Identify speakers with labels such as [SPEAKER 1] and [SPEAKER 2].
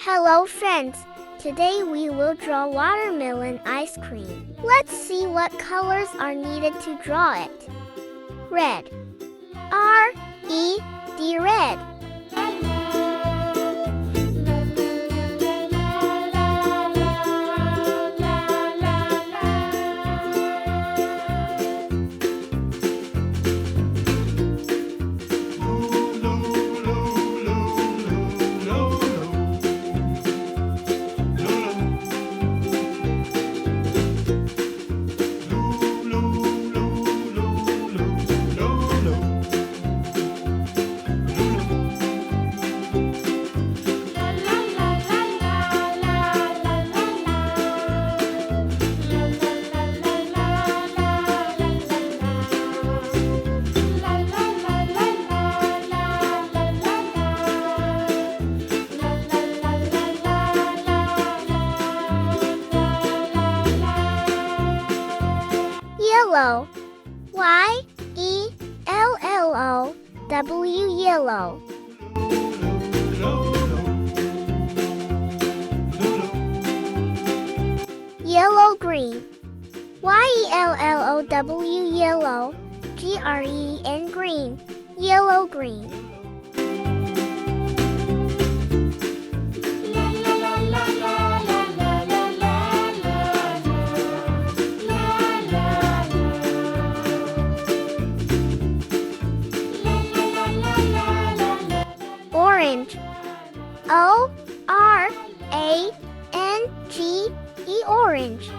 [SPEAKER 1] Hello friends, today we will draw watermelon ice cream. Let's see what colors are needed to draw it. Red. R-E-D red. Yellow. Y-E-L-L-O-W yellow. Yellow green. Y-E-L-L-O-W yellow. G-R-E-N green. Yellow green. Orange. O-R-A-N-G-E orange.